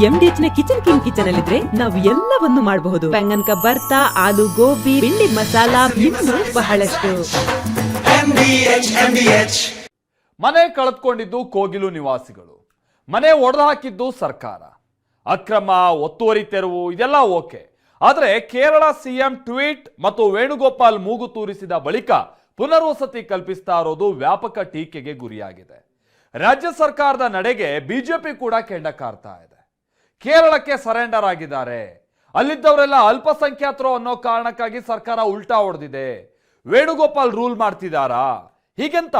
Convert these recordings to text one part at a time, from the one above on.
MDH ನ kitchen king kitchen ಅಲ್ಲಿದ್ರೆ ನಾವು ಎಲ್ಲವನ್ನು ಮಾಡಬಹುದು. ಬೆಂಗನ್ ಕಾ ಭರ್ತಾ, ಆಲೂ ಗೋಬಿ, ಭಿಂಡಿ ಮಸಾಲಾ, ಇನ್ನೂ ಬಹಳಷ್ಟು. ಮನೆ ಕಳೆದುಕೊಂಡಿದ್ದು ಕೋಗಿಲು ನಿವಾಸಿಗಳು, ಮನೆ ಒಡೆದು ಹಾಕಿದ್ದು ಸರ್ಕಾರ, ಅಕ್ರಮ ಒತ್ತುವರಿ ತೆರವು ಇದೆಲ್ಲ ಓಕೆ. ಆದರೆ ಕೇರಳ ಸಿಎಂ ಟ್ವೀಟ್ ಮತ್ತು ವೇಣುಗೋಪಾಲ್ ಮೂಗು ತೂರಿಸಿದ ಬಳಿಕ ಪುನರ್ವಸತಿ ಕಲ್ಪಿಸ್ತಾ ಇರೋದು ವ್ಯಾಪಕ ಟೀಕೆಗೆ ಗುರಿಯಾಗಿದೆ. ರಾಜ್ಯ ಸರ್ಕಾರದ ನಡೆಗೆ ಬಿಜೆಪಿ ಕೂಡ ಕೆಂಡ ಕಾರ್ತಾ ಇದೆ. ಕೇರಳಕ್ಕೆ ಸರೆಂಡರ್ ಆಗಿದ್ದಾರೆ, ಅಲ್ಲಿದ್ದವರೆಲ್ಲ ಅಲ್ಪಸಂಖ್ಯಾತರು ಅನ್ನೋ ಕಾರಣಕ್ಕಾಗಿ ಸರ್ಕಾರ ಉಲ್ಟಾ ಹೊಡೆದಿದೆ, ವೇಣುಗೋಪಾಲ್ ರೂಲ್ ಮಾಡ್ತಿದ್ದಾರಾ ಹೀಗೆಂತ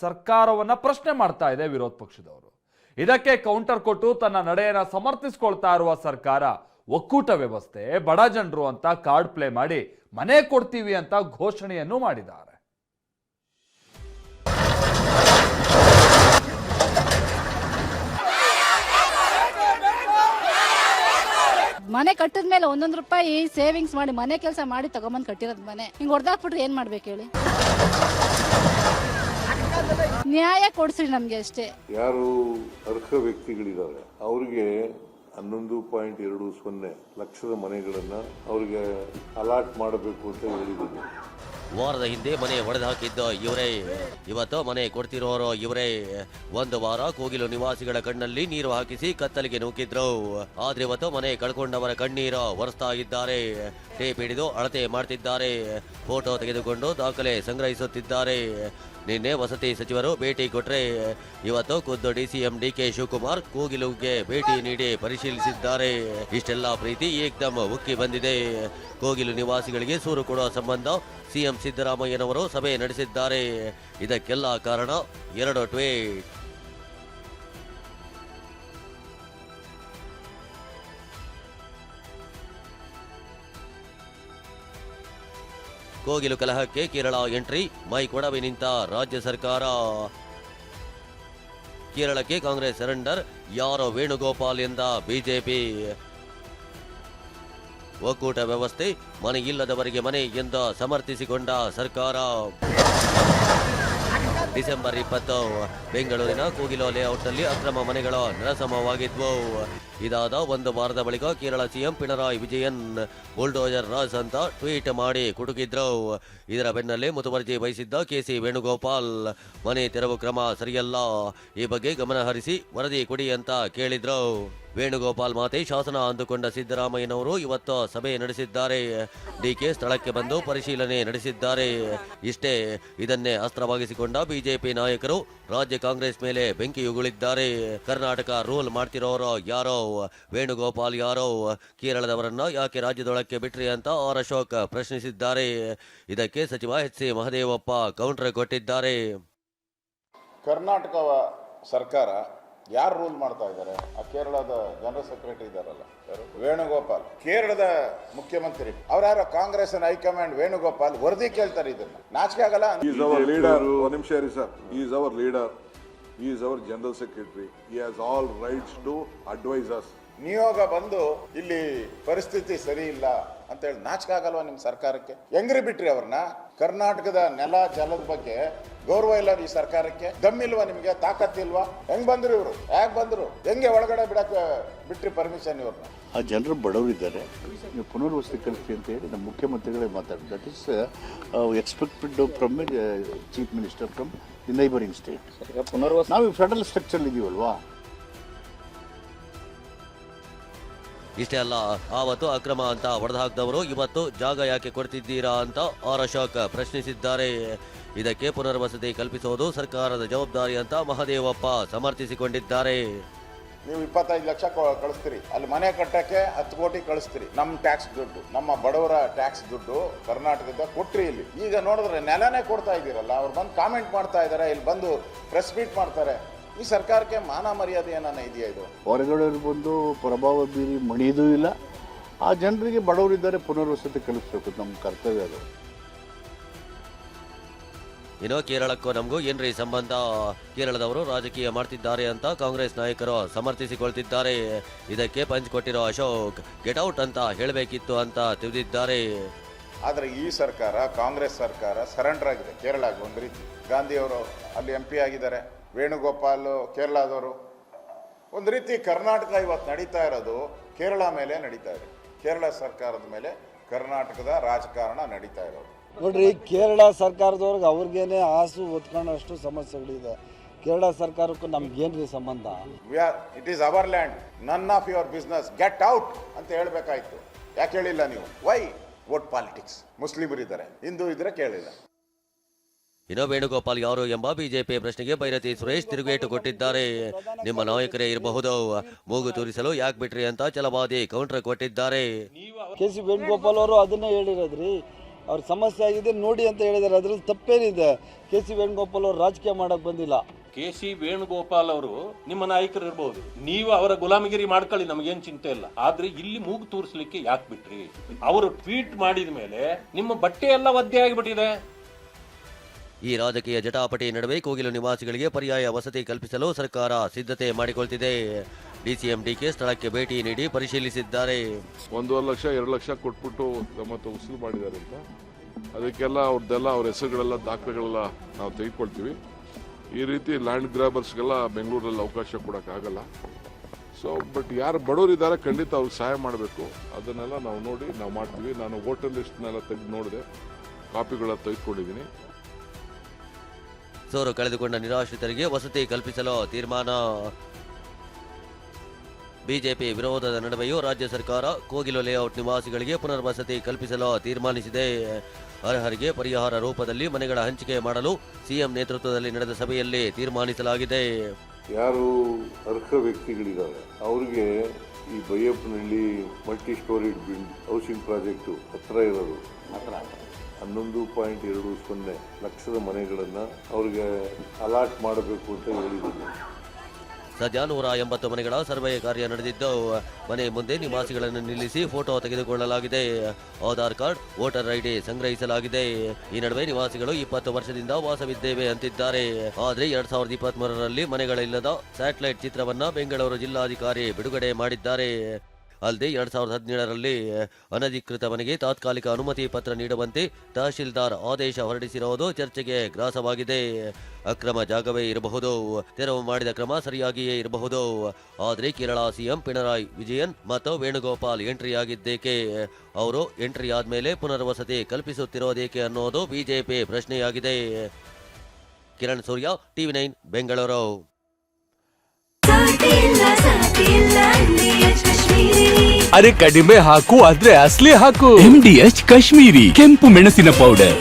ಸರ್ಕಾರವನ್ನ ಪ್ರಶ್ನೆ ಮಾಡ್ತಾ ಇದೆ ವಿರೋಧ ಪಕ್ಷದವರು. ಇದಕ್ಕೆ ಕೌಂಟರ್ ಕೊಟ್ಟು ತನ್ನ ನಡೆಯನ್ನ ಸಮರ್ಥಿಸಿಕೊಳ್ತಾ ಇರುವ ಸರ್ಕಾರ ಒಕ್ಕೂಟ ವ್ಯವಸ್ಥೆ, ಬಡ ಜನರು ಅಂತ ಕಾರ್ಡ್ ಪ್ಲೇ ಮಾಡಿ ಮನೆ ಕೊಡ್ತೀವಿ ಅಂತ ಘೋಷಣೆಯನ್ನು ಮಾಡಿದ್ದಾರೆ. ಮನೆ ಕಟ್ಟಿದ ಮೇಲೆ ಒಂದೊಂದು ರೂಪಾಯಿ ಸೇವಿಂಗ್ಸ್ ಮಾಡಿ ಮನೆ ಕೆಲಸ ಮಾಡಿ ತಗೊಂಬಂದು ಕಟ್ಟಿರೋದು ಮನೆ ಹಿಂಗ್ ಹೊಡೆದಾಕ್ಬಿಟ್ರೆ ಏನ್ ಮಾಡ್ಬೇಕು ಹೇಳಿ? ನ್ಯಾಯ ಕೊಡ್ಸ್ರಿ ನಮ್ಗೆ ಅಷ್ಟೇ. ಯಾರು ಅರ್ಹ ವ್ಯಕ್ತಿಗಳಿದ್ದಾರೆ ಅವರಿಗೆ 11.20 ಲಕ್ಷದ ಮನೆಗಳನ್ನ ಅವರಿಗೆ ಅಲಾಟ್ ಮಾಡಬೇಕು ಅಂತ ಹೇಳಿದ್ದೀನಿ. ವಾರದ ಹಿಂದೆ ಮನೆ ಒಡೆದು ಹಾಕಿದ್ದು ಇವರೇ, ಇವತ್ತು ಮನೆ ಕೊಡ್ತಿರೋರು ಇವರೇ. ಒಂದು ವಾರ ಕೋಗಿಲು ನಿವಾಸಿಗಳ ಕಣ್ಣಲ್ಲಿ ನೀರು ಹಾಕಿಸಿ ಕತ್ತಲಿಗೆ ನೂಕಿದ್ರು. ಆದ್ರೆ ಇವತ್ತು ಮನೆ ಕಳ್ಕೊಂಡವರ ಕಣ್ಣೀರು ಒರೆಸ್ತಾ ಇದ್ದಾರೆ. ಟೇಪ್ ಹಿಡಿದು ಅಳತೆ ಮಾಡ್ತಿದ್ದಾರೆ, ಫೋಟೋ ತೆಗೆದುಕೊಂಡು ದಾಖಲೆ ಸಂಗ್ರಹಿಸುತ್ತಿದ್ದಾರೆ. ನಿನ್ನೆ ವಸತಿ ಸಚಿವರು ಭೇಟಿ ಕೊಟ್ರೆ, ಇವತ್ತು ಖುದ್ದು ಡಿಸಿಎಂ ಡಿಕೆ ಶಿವಕುಮಾರ್ ಕೋಗಿಲುಗೆ ಭೇಟಿ ನೀಡಿ ಪರಿಶೀಲಿಸಿದ್ದಾರೆ. ಇಷ್ಟೆಲ್ಲ ಪ್ರೀತಿ ಏಕ್ದಮ್ ಉಕ್ಕಿ ಬಂದಿದೆ. ಕೋಗಿಲು ನಿವಾಸಿಗಳಿಗೆ ಸೂರು ಕೊಡುವ ಸಂಬಂಧ ಸಿಎಂ ಸಿದ್ದರಾಮಯ್ಯನವರು ಸಭೆ ನಡೆಸಿದ್ದಾರೆ. ಇದಕ್ಕೆಲ್ಲ ಕಾರಣ 2 ಟ್ವೀಟ್. ಕೋಗಿಲು ಕಲಹಕ್ಕೆ ಕೇರಳ ಎಂಟ್ರಿ, ಮೈ ಕೊಡವಿ ನಿಂತ ರಾಜ್ಯ ಸರ್ಕಾರ. ಕೇರಳಕ್ಕೆ ಕಾಂಗ್ರೆಸ್ ಸರೆಂಡರ್, ಯಾರೋ ವೇಣುಗೋಪಾಲ್ ಎಂದ ಬಿಜೆಪಿ. ಒಕ್ಕೂಟ ವ್ಯವಸ್ಥೆ, ಮನೆ ಇಲ್ಲದವರಿಗೆ ಮನೆ ಎಂದು ಸಮರ್ಥಿಸಿಕೊಂಡ ಸರ್ಕಾರ. ಡಿಸೆಂಬರ್ 20 ಬೆಂಗಳೂರಿನ ಕೋಗಿಲು ಲೇಔಟ್ನಲ್ಲಿ ಅಕ್ರಮ ಮನೆಗಳ ನೆಲಸಮವಾಗಿದ್ವು. ಇದಾದ 1 ವಾರದ ಬಳಿಕ ಕೇರಳ ಸಿಎಂ ಪಿಣರಾಯಿ ವಿಜಯನ್ ಬುಲ್ಡೋಜರ್ ರಾಜ್ ಅಂತ ಟ್ವೀಟ್ ಮಾಡಿ ಕುಟುಕಿದ್ರು. ಇದರ ಬೆನ್ನಲ್ಲೇ ಮುತುವರ್ಜಿ ವಹಿಸಿದ್ದ ಕೆಸಿ ವೇಣುಗೋಪಾಲ್ ಮನೆ ತೆರವು ಕ್ರಮ ಸರಿಯಲ್ಲ, ಈ ಬಗ್ಗೆ ಗಮನ ಹರಿಸಿ ವರದಿ ಕೊಡಿ ಅಂತ ಕೇಳಿದ್ರು. ವೇಣುಗೋಪಾಲ್ ಮಾತೆ ಶಾಸನ ಅಂದುಕೊಂಡ ಸಿದ್ದರಾಮಯ್ಯನವರು ಇವತ್ತು ಸಭೆ ನಡೆಸಿದ್ದಾರೆ. ಡಿಕೆ ಸ್ಥಳಕ್ಕೆ ಬಂದು ಪರಿಶೀಲನೆ ನಡೆಸಿದ್ದಾರೆ. ಇಷ್ಟೇ, ಇದನ್ನೇ ಅಸ್ತ್ರವಾಗಿಸಿಕೊಂಡ ಬಿಜೆಪಿ ನಾಯಕರು ರಾಜ್ಯ ಕಾಂಗ್ರೆಸ್ ಮೇಲೆ ಬೆಂಕಿಯುಗುಳಿದ್ದಾರೆ. ಕರ್ನಾಟಕ ರೂಲ್ ಮಾಡ್ತಿರೋರು ಯಾರೋ, ವೇಣುಗೋಪಾಲ್ ಯಾರೋ, ಕೇರಳದವರನ್ನ ಯಾಕೆ ರಾಜ್ಯದೊಳಕ್ಕೆ ಬಿಟ್ರಿ ಅಂತ ಆರ್ ಅಶೋಕ್ ಪ್ರಶ್ನಿಸಿದ್ದಾರೆ. ಇದಕ್ಕೆ ಸಚಿವ ಎಚ್ ಸಿ ಮಹದೇವಪ್ಪ ಕೌಂಟರ್ ಕೊಟ್ಟಿದ್ದಾರೆ. ಕರ್ನಾಟಕ ಸರ್ಕಾರ ಯಾರು ರೂಲ್ ಮಾಡ್ತಾ ಇದ್ದಾರೆ? ಆ ಕೇರಳದ ಜನರಲ್ ಸೆಕ್ರೆಟರಿ ಇದ್ದಾರಲ್ಲ, ವೇಣುಗೋಪಾಲ್, ಕೇರಳದ ಮುಖ್ಯಮಂತ್ರಿ ಅವ್ರ್ಯಾರೋ ಕಾಂಗ್ರೆಸ್ ಹೈಕಮಾಂಡ್ ವೇಣುಗೋಪಾಲ್ ವರದಿ ಕೇಳ್ತಾರೆ. ಇದನ್ನ ನಾಚಿಕೆ ಆಗಲ್ಲ? ಲೀಡರ್, ಒಂದು ನಿಮಿಷ ಇರಿ sir. Is our leader, is our general secretary, he has all rights to advise us. ನಿಯೋಗ ಬಂದು ಇಲ್ಲಿ ಪರಿಸ್ಥಿತಿ ಸರಿ ಇಲ್ಲ ಅಂತ ಹೇಳಿ ನಾಚಿಕೆ ಆಗಲ್ವಾ ನಿಮ್ ಸರ್ಕಾರಕ್ಕೆ? ಹೆಂಗ್ರಿ ಬಿಟ್ರಿ ಅವ್ರನ್ನ? ಕರ್ನಾಟಕದ ನೆಲ ಜಲದ ಬಗ್ಗೆ ಗೌರವ ಇಲ್ಲ ಈ ಸರ್ಕಾರಕ್ಕೆ? ದಮ್ಮಿಲ್ವಾ ನಿಮ್ಗೆ? ತಾಕತ್ತಿಲ್ವಾ? ಹೆಂಗ್ ಬಂದ್ರು ಇವರು? ಯಾಕೆ ಬಂದ್ರು? ಹೆಂಗೆ ಒಳಗಡೆ ಬಿಟ್ರಿ ಪರ್ಮಿಷನ್ ಇವ್ರನ್ನ? ಆ ಜನರು ಬಡವರಿದ್ದಾರೆ, ನೀವು ಪುನರ್ವಸತಿ ಕಲಿಸ್ತೀವಿ ಅಂತ ಹೇಳಿ ನಮ್ಮ ಮುಖ್ಯಮಂತ್ರಿಗಳೇ ಮಾತಾಡಿದ್ರು. That is expected from chief minister from the neighbouring state. ನಾವು ಫೆಡರಲ್ ಸ್ಟ್ರಕ್ಚರ್ ಇದೀವಲ್ವಾ? ಇಷ್ಟೇ ಅಲ್ಲ, ಆವತ್ತು ಅಕ್ರಮ ಅಂತ ಹೊಡೆದುಹಾಕಿದವರು ಇವತ್ತು ಜಾಗ ಯಾಕೆ ಕೊಡ್ತಿದ್ದೀರಾ ಅಂತ ಆರ್ ಅಶೋಕ್ ಪ್ರಶ್ನಿಸಿದ್ದಾರೆ. ಇದಕ್ಕೆ ಪುನರ್ವಸತಿ ಕಲ್ಪಿಸುವುದು ಸರ್ಕಾರದ ಜವಾಬ್ದಾರಿ ಅಂತ ಮಹದೇವಪ್ಪ ಸಮರ್ಥಿಸಿಕೊಂಡಿದ್ದಾರೆ. ನೀವು 25 ಲಕ್ಷ ಕಳಿಸ್ತೀರಿ, ಅಲ್ಲಿ ಮನೆ ಕಟ್ಟಕ್ಕೆ 10 ಕೋಟಿ ಕಳಿಸ್ತೀರಿ. ನಮ್ಮ ಟ್ಯಾಕ್ಸ್ ದುಡ್ಡು, ನಮ್ಮ ಬಡವರ ಟ್ಯಾಕ್ಸ್ ದುಡ್ಡು ಕರ್ನಾಟಕದ ಕೊಟ್ರಿ. ಇಲ್ಲಿ ಈಗ ನೋಡಿದ್ರೆ ನೆಲನೇ ಕೊಡ್ತಾ ಇದ್ದೀರಲ್ಲ. ಅವ್ರು ಬಂದು ಕಾಮೆಂಟ್ ಮಾಡ್ತಾ ಇದ್ದಾರೆ, ಇಲ್ಲಿ ಬಂದು ಪ್ರೆಸ್ ಮೀಟ್ ಮಾಡ್ತಾರೆ. ಈ ಸರ್ಕಾರಕ್ಕೆ ಮಾನ ಮರ್ಯಾದೆ ಏನಾನ ಇದೆಯಾ? ಇದು ಹೊರಗಡೆ ಬಂದು ಪ್ರಭಾವ ಬೀರಿ ಮಣಿಯೋದೂ ಇಲ್ಲ. ಆ ಜನರಿಗೆ ಬಡವರಿದ್ದಾರೆ, ಪುನರ್ವಸತಿ ಕಲಿಸ್ಬೇಕು, ನಮ್ಮ ಕರ್ತವ್ಯ ಅದು. ಇನ್ನು ಕೇರಳಕ್ಕೂ ನಮಗೂ ಏನ್ರಿ ಸಂಬಂಧ? ಕೇರಳದವರು ರಾಜಕೀಯ ಮಾಡ್ತಿದ್ದಾರೆ ಅಂತ ಕಾಂಗ್ರೆಸ್ ನಾಯಕರು ಸಮರ್ಥಿಸಿಕೊಳ್ತಿದ್ದಾರೆ. ಇದಕ್ಕೆ ಪಂಚ್ ಕೊಟ್ಟಿರೋ ಅಶೋಕ್ ಗೆಟ್ ಔಟ್ ಅಂತ ಹೇಳಬೇಕಿತ್ತು ಅಂತ ತಿಳಿದಿದ್ದಾರೆ. ಆದರೆ ಈ ಸರ್ಕಾರ, ಕಾಂಗ್ರೆಸ್ ಸರ್ಕಾರ ಸರೆಂಡರ್ ಆಗಿದೆ ಕೇರಳಗೆ. ಒಂದು ರೀತಿ ಗಾಂಧಿ ಅವರು ಅಲ್ಲಿ MP ಆಗಿದ್ದಾರೆ, ವೇಣುಗೋಪಾಲ್ ಕೇರಳದವರು, ಒಂದು ರೀತಿ ಕರ್ನಾಟಕ ಇವತ್ತು ನಡೀತಾ ಇರೋದು ಕೇರಳ ಮೇಲೆ ನಡೀತಾ ಇದೆ. ಕೇರಳ ಸರ್ಕಾರದ ಮೇಲೆ ಕರ್ನಾಟಕದ ರಾಜಕಾರಣ ನಡೀತಾ ಇರೋದು. ನೋಡ್ರಿ, ಕೇರಳ ಸರ್ಕಾರದವ್ರಿಗೆ ಅವ್ರಿಗೇನೆ ಹಾಸು ಹೊತ್ಕೊಳ್ಳೋಷ್ಟು ಸಮಸ್ಯೆಗಳಿದೆ. ಕೇರಳ ಸರ್ಕಾರಕ್ಕೂ ನಮ್ಗೇನ್ರಿ ಸಂಬಂಧ? It is our land, none of your business, get out ಅಂತ ಹೇಳ್ಬೇಕಾಯ್ತು. ಯಾಕೆ ಹೇಳಿಲ್ಲ ನೀವು? Why vote politics? ಮುಸ್ಲಿಮರಿದ್ದಾರೆ, ಹಿಂದೂ ಇದ್ರೆ ಕೇಳಿಲ್ಲ. ಇನ್ನು ವೇಣುಗೋಪಾಲ್ ಯಾರು ಎಂಬ ಬಿಜೆಪಿ ಪ್ರಶ್ನೆಗೆ ಭೈರತಿ ಸುರೇಶ್ ತಿರುಗೇಟು ಕೊಟ್ಟಿದ್ದಾರೆ. ನಿಮ್ಮ ನಾಯಕರೇ ಇರಬಹುದು, ಮೂಗು ತೂರಿಸಲು ಯಾಕೆ ಬಿಟ್ರಿ ಅಂತ ಛಲವಾದಿ ಕೌಂಟರ್ ಕೊಟ್ಟಿದ್ದಾರೆ. ಕೆ.ಸಿ. ವೇಣುಗೋಪಾಲ್ ಅವರು ಅದನ್ನೇ ಹೇಳಿರೋದ್ರಿ, ಅವ್ರ ಸಮಸ್ಯೆ ಆಗಿದೆ ನೋಡಿ ಅಂತ ಹೇಳಿದಾರೆ. ಅದ್ರಲ್ಲಿ ತಪ್ಪೇನಿದೆ? ಕೆ.ಸಿ. ವೇಣುಗೋಪಾಲ್ ಅವರು ರಾಜಕೀಯ ಮಾಡಕ್ ಬಂದಿಲ್ಲ. ಕೆ.ಸಿ. ವೇಣುಗೋಪಾಲ್ ಅವರು ನಿಮ್ಮ ನಾಯಕರು ಇರಬಹುದು, ನೀವು ಅವರ ಗುಲಾಮಗಿರಿ ಮಾಡ್ಕೊಳ್ಳಿ, ನಮಗೇನು ಚಿಂತೆ ಇಲ್ಲ. ಆದ್ರೆ ಇಲ್ಲಿ ಮೂಗು ತೂರಿಸಲಿಕ್ಕೆ ಯಾಕೆ ಬಿಟ್ರಿ? ಅವರು ಟ್ವೀಟ್ ಮಾಡಿದ ಮೇಲೆ ನಿಮ್ಮ ಬಟ್ಟೆ ಎಲ್ಲ ಒದ್ದೆ ಆಗಿಬಿಟ್ಟಿದೆ. ಈ ರಾಜಕೀಯ ಜಟಾಪಟಿ ನಡುವೆ ಕೋಗಿಲು ನಿವಾಸಿಗಳಿಗೆ ಪರ್ಯಾಯ ವಸತಿ ಕಲ್ಪಿಸಲು ಸರ್ಕಾರ ಸಿದ್ಧತೆ ಮಾಡಿಕೊಳ್ತಿದೆ. ಡಿಸಿಎಂ ಡಿಕೆ ಸ್ಥಳಕ್ಕೆ ಭೇಟಿ ನೀಡಿ ಪರಿಶೀಲಿಸಿದ್ದಾರೆ. 1.5 ಲಕ್ಷ 2 ಲಕ್ಷ ಕೊಟ್ಬಿಟ್ಟು ಮತ್ತೆ ವಸೂಲು ಮಾಡಿದ್ದಾರೆ ಅಂತ, ಅದಕ್ಕೆಲ್ಲ ಅವ್ರದ್ದೆಲ್ಲ ಅವ್ರ ಹೆಸರುಗಳೆಲ್ಲ ದಾಖಲೆಗಳೆಲ್ಲ ನಾವು ತೆಗೆದುಕೊಳ್ತೀವಿ. ಈ ರೀತಿ ಲ್ಯಾಂಡ್ ಗ್ರಾಬರ್ಸ್ಗೆಲ್ಲ ಬೆಂಗಳೂರಲ್ಲಿ ಅವಕಾಶ ಕೊಡೋಕ್ಕಾಗಲ್ಲ. ಸೊ ಬಟ್ ಯಾರು ಬಡವರಿದ್ದಾರೆ ಖಂಡಿತ ಅವ್ರಿಗೆ ಸಹಾಯ ಮಾಡಬೇಕು. ಅದನ್ನೆಲ್ಲ ನಾವು ನೋಡಿ ನಾವು ಮಾಡ್ತೀವಿ. ನಾನು ವೋಟರ್ ಲಿಸ್ಟ್ನೆಲ್ಲ ತೆಗೆದು ನೋಡಿದೆ, ಕಾಪಿಗಳ ತೆಗೆದುಕೊಂಡಿದ್ದೀನಿ. ಸೋರು ಕಳೆದುಕೊಂಡ ನಿರಾಶ್ರಿತರಿಗೆ ವಸತಿ ಕಲ್ಪಿಸಲು ತೀರ್ಮಾನ. ಬಿಜೆಪಿ ವಿರೋಧದ ನಡುವೆಯೂ ರಾಜ್ಯ ಸರ್ಕಾರ ಕೋಗಿಲು ಲೇಔಟ್ ನಿವಾಸಿಗಳಿಗೆ ಪುನರ್ವಸತಿ ಕಲ್ಪಿಸಲು ತೀರ್ಮಾನಿಸಿದೆ. ಅರ್ಹರಿಗೆ ಪರಿಹಾರ ರೂಪದಲ್ಲಿ ಮನೆಗಳ ಹಂಚಿಕೆ ಮಾಡಲು ಸಿಎಂ ನೇತೃತ್ವದಲ್ಲಿ ನಡೆದ ಸಭೆಯಲ್ಲಿ ತೀರ್ಮಾನಿಸಲಾಗಿದೆ. ಯಾರು ಅರ್ಹ ವ್ಯಕ್ತಿಗಳಿದ್ದಾರೆ ಅವ್ರಿಗೆ ಈ Baiyappanahalli multi story housing project ಹತ್ರ ಇರೋದು 11.20 ಲಕ್ಷದ ಮನೆಗಳನ್ನು ಅವ್ರಿಗೆ ಅಲಾಟ್ ಮಾಡಬೇಕು ಅಂತ ಹೇಳಿದ್ದೀನಿ. ಸದ್ಯ 180 ಮನೆಗಳ ಸರ್ವೆ ಕಾರ್ಯ ನಡೆದಿದ್ದು, ಮನೆ ಮುಂದೆ ನಿವಾಸಿಗಳನ್ನು ನಿಲ್ಲಿಸಿ ಫೋಟೋ ತೆಗೆದುಕೊಳ್ಳಲಾಗಿದೆ. ಆಧಾರ್ ಕಾರ್ಡ್, ವೋಟರ್ ಐಡಿ ಸಂಗ್ರಹಿಸಲಾಗಿದೆ. ಈ ನಡುವೆ ನಿವಾಸಿಗಳು 20 ವರ್ಷದಿಂದ ವಾಸವಿದ್ದೇವೆ ಅಂತಿದ್ದಾರೆ. ಆದರೆ 2023ರಲ್ಲಿ ಮನೆಗಳಿಲ್ಲದ ಸ್ಯಾಟಲೈಟ್ ಚಿತ್ರವನ್ನ ಬೆಂಗಳೂರು ಜಿಲ್ಲಾಧಿಕಾರಿ ಬಿಡುಗಡೆ ಮಾಡಿದ್ದಾರೆ. ಅಲ್ಲದೆ 2017ರಲ್ಲಿ ಅನಧಿಕೃತ ಮನೆಗೆ ತಾತ್ಕಾಲಿಕ ಅನುಮತಿ ಪತ್ರ ನೀಡುವಂತೆ ತಹಶೀಲ್ದಾರ್ ಆದೇಶ ಹೊರಡಿಸಿರುವುದು ಚರ್ಚೆಗೆ ಗ್ರಾಸವಾಗಿದೆ. ಅಕ್ರಮ ಜಾಗವೇ ಇರಬಹುದು, ತೆರವು ಮಾಡಿದ ಕ್ರಮ ಸರಿಯಾಗಿಯೇ ಇರಬಹುದು. ಆದರೆ ಕೇರಳ ಸಿಎಂ ಪಿಣರಾಯಿ ವಿಜಯನ್ ಮತ್ತು ವೇಣುಗೋಪಾಲ್ ಎಂಟ್ರಿಯಾಗಿದ್ದೇಕೆ? ಅವರು ಎಂಟ್ರಿ ಆದ್ಮೇಲೆ ಪುನರ್ವಸತಿ ಕಲ್ಪಿಸುತ್ತಿರೋದೇಕೆ ಅನ್ನೋದು ಬಿಜೆಪಿ ಪ್ರಶ್ನೆಯಾಗಿದೆ. ಕಿರಣ್ ಸೂರ್ಯ, TV9 ಬೆಂಗಳೂರು. ಅರೆ ಕಡಿಮೆ ಹಾಕು, ಆದ್ರೆ ಅಸಲಿ ಹಾಕು. MDH ಕಾಶ್ಮೀರಿ ಕೆಂಪು ಮೆಣಸಿನ ಪೌಡರ್.